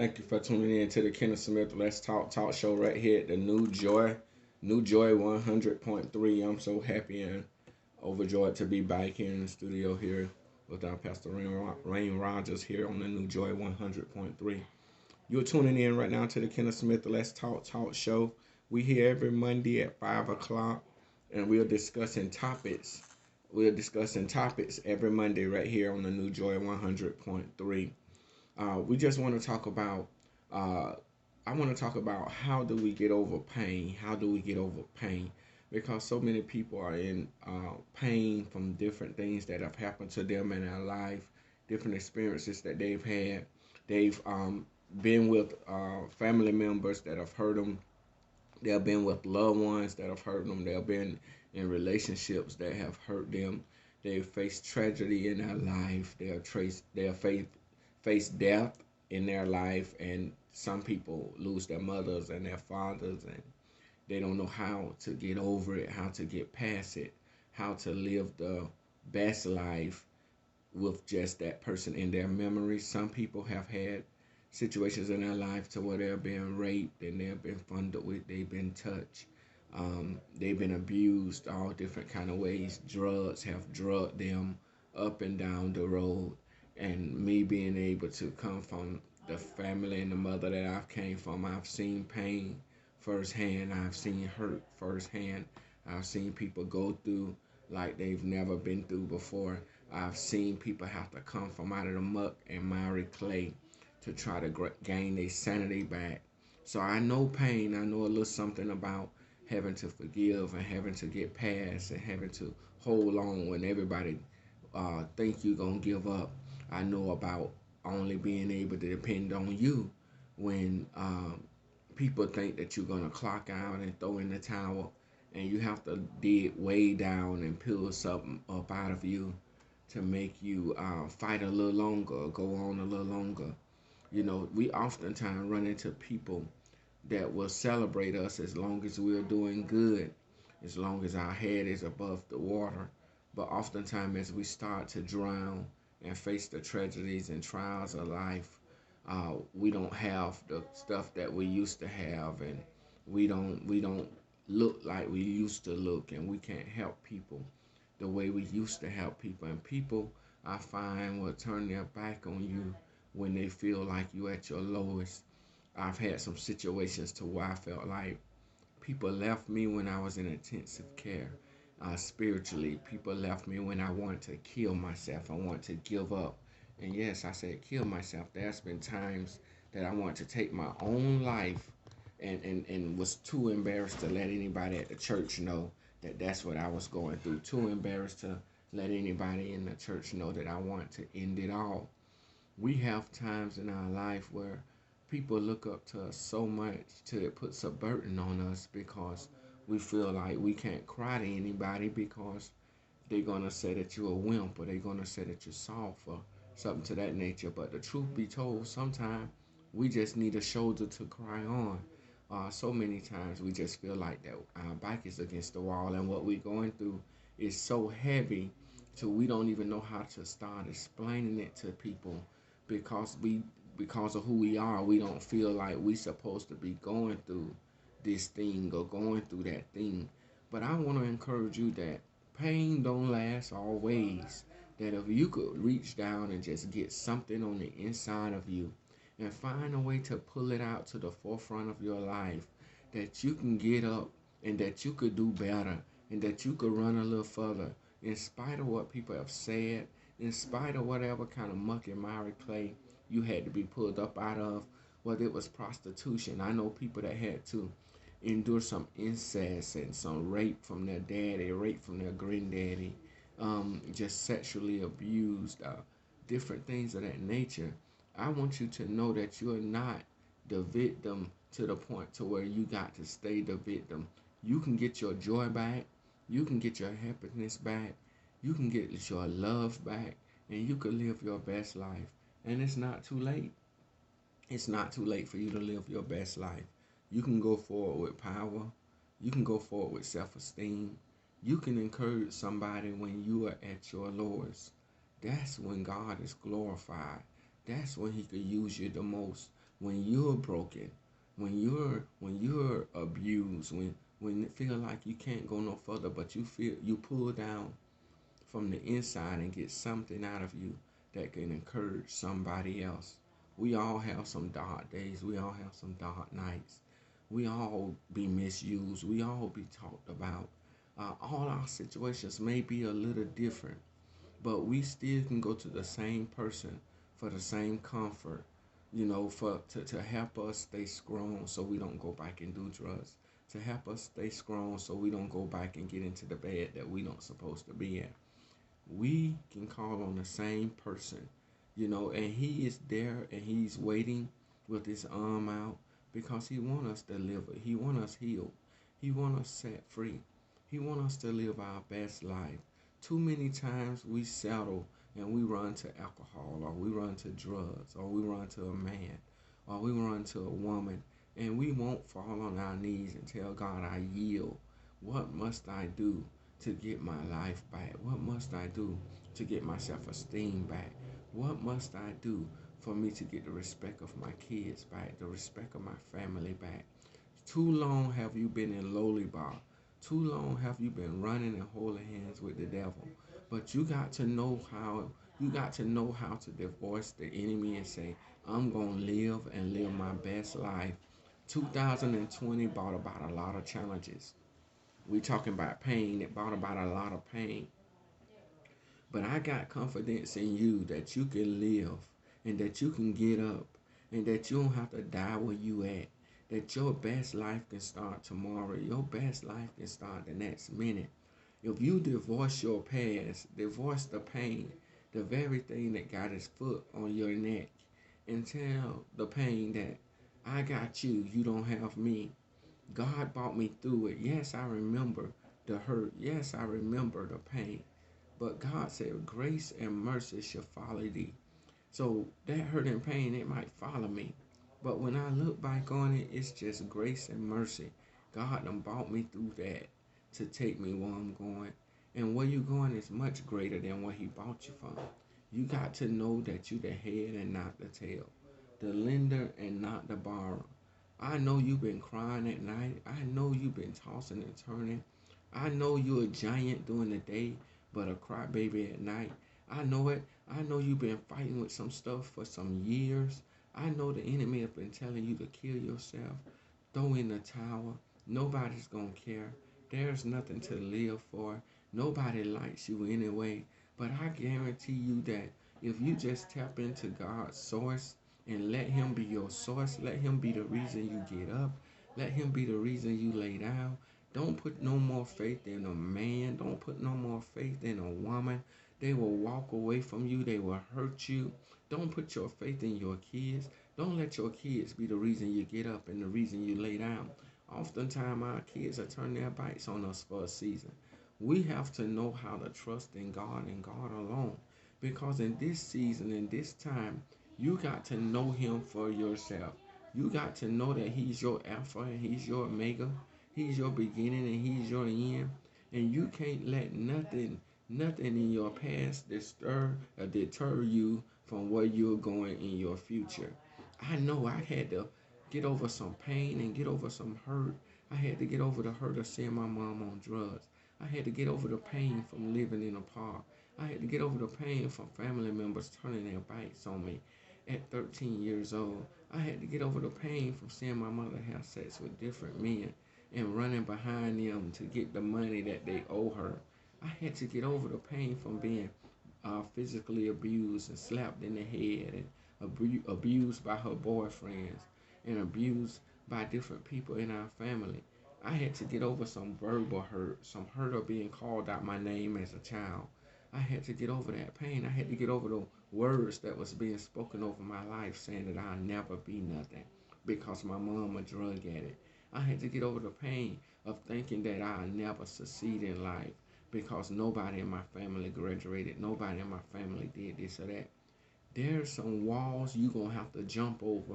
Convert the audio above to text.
Thank you for tuning in to the Kenneth Smith Let's Talk show right here at the New Joy 100.3. I'm so happy and overjoyed to be back here in the studio here with our Pastor Rain Rogers here on the New Joy 100.3. You're tuning in right now to the Kenneth Smith Let's Talk show. We here every Monday at 5 o'clock, and we're discussing topics. We're discussing topics every Monday right here on the New Joy 100.3. We just want to talk about. Uh, I want to talk about how do we get over pain? How do we get over pain? Because so many people are in pain from different things that have happened to them in their life, different experiences that they've had. They've been with family members that have hurt them. They've been with loved ones that have hurt them. They've been in relationships that have hurt them. They've faced tragedy in their life. They have faced death in their life, and some people lose their mothers and their fathers, and they don't know how to get over it, how to get past it, how to live the best life with just that person in their memory. Some people have had situations in their life to where they're being raped and they've been funded with, they've been touched, they've been abused all different kind of ways. Drugs have drugged them up and down the road. And me being able to come from the family and the mother that I've came from, I've seen pain firsthand. I've seen hurt firsthand. I've seen people go through like they've never been through before. I've seen people have to come from out of the muck and miry clay to try to gain their sanity back. So I know pain. I know a little something about having to forgive and having to get past and having to hold on when everybody think you're going to give up. I know about only being able to depend on you when people think that you're going to clock out and throw in the towel, and you have to dig way down and pull something up out of you to make you fight a little longer, go on a little longer. You know, we oftentimes run into people that will celebrate us as long as we're doing good, as long as our head is above the water. But oftentimes, as we start to drown and face the tragedies and trials of life, we don't have the stuff that we used to have, and we don't look like we used to look, and we can't help people the way we used to help people. And people, I find, will turn their back on you when they feel like you at your lowest. I've had some situations to where I felt like people left me when I was in intensive care. Spiritually, people left me when I wanted to kill myself. I wanted to give up. And yes, I said kill myself. There's been times that I wanted to take my own life, and was too embarrassed to let anybody at the church know that that's what I was going through. Too embarrassed to let anybody in the church know that I wanted to end it all. We have times in our life where people look up to us so much till it puts a burden on us because we feel like we can't cry to anybody because they're gonna say that you're a wimp, or they're gonna say that you're soft, or something to that nature. But the truth be told, sometimes we just need a shoulder to cry on. So many times we just feel like that our back is against the wall, and what we're going through is so heavy, so we don't even know how to start explaining it to people because because of who we are, we don't feel like we supposed to be going through this thing or going through that thing. But I want to encourage you that pain don't last always. That if you could reach down and just get something on the inside of you and find a way to pull it out to the forefront of your life, that you can get up and that you could do better and that you could run a little further in spite of what people have said, in spite of whatever kind of muck and miry clay you had to be pulled up out of, whether it was prostitution. I know people that had to endure some incest and some rape from their daddy, rape from their granddaddy, just sexually abused, different things of that nature. I want you to know that you're not the victim to the point to where you got to stay the victim. You can get your joy back. You can get your happiness back. You can get your love back, and you can live your best life. And it's not too late. It's not too late for you to live your best life. You can go forward with power. You can go forward with self-esteem. You can encourage somebody when you are at your lowest. That's when God is glorified. That's when he could use you the most. when you're broken, when you're abused, when it feel like you can't go no further, but you feel you pull down from the inside and get something out of you that can encourage somebody else. We all have some dark days. We all have some dark nights. We all be misused. We all be talked about. All our situations may be a little different, but we still can go to the same person for the same comfort, to help us stay strong so we don't go back and do drugs, to help us stay strong so we don't go back and get into the bed that we don't supposed to be in. We can call on the same person, and he is there and he's waiting with his arm out because he want us delivered. He want us healed. He want us set free. He want us to live our best life. Too many times we settle and we run to alcohol, or we run to drugs, or we run to a man, or we run to a woman, and we won't fall on our knees and tell God, I yield. What must I do to get my life back? What must I do to get my self-esteem back? What must I do for me to get the respect of my kids back, the respect of my family back? Too long have you been in lowly bar. Too long have you been running and holding hands with the devil. But you got to know how to divorce the enemy and say, I'm gonna live and live my best life. 2020 brought about a lot of challenges. We talking about pain. It brought about a lot of pain. But I got confidence in you that you can live and that you can get up and that you don't have to die where you at. That your best life can start tomorrow. Your best life can start the next minute. If you divorce your past, divorce the pain, the very thing that got his foot on your neck, and tell the pain that I got you, you don't have me. God brought me through it. Yes, I remember the hurt. Yes, I remember the pain. But God said, grace and mercy shall follow thee. So that hurt and pain, it might follow me. But when I look back on it, it's just grace and mercy. God done brought me through that to take me where I'm going. And where you're going is much greater than where he brought you from. You got to know that you the head and not the tail, the lender and not the borrower. I know you've been crying at night. I know you've been tossing and turning. I know you're a giant during the day, but a crybaby at night. I know it. I know you've been fighting with some stuff for some years. I know the enemy has been telling you to kill yourself, throw in the towel. Nobody's going to care. There's nothing to live for. Nobody likes you anyway. But I guarantee you that if you just tap into God's source and let him be your source, let him be the reason you get up, let him be the reason you lay down. Don't put no more faith in a man. Don't put no more faith in a woman. They will walk away from you. They will hurt you. Don't put your faith in your kids. Don't let your kids be the reason you get up and the reason you lay down. Oftentimes, our kids are turning their backs on us for a season. We have to know how to trust in God and God alone. Because in this season, in this time, you got to know him for yourself. You got to know that he's your Alpha and he's your Omega. He's your beginning and he's your end. And you can't let nothing in your past deter you from where you're going in your future. I know I had to get over some pain and get over some hurt. I had to get over the hurt of seeing my mom on drugs. I had to get over the pain from living in a park. I had to get over the pain from family members turning their backs on me at 13 years old. I had to get over the pain from seeing my mother have sex with different men and running behind them to get the money that they owe her. I had to get over the pain from being physically abused and slapped in the head and abused by her boyfriends and abused by different people in our family. I had to get over some verbal hurt, some hurt of being called out my name as a child. I had to get over that pain. I had to get over the words that was being spoken over my life saying that I'll never be nothing because my mom a drug addict. I had to get over the pain of thinking that I'll never succeed in life because nobody in my family graduated, nobody in my family did this or that. There's some walls you gonna have to jump over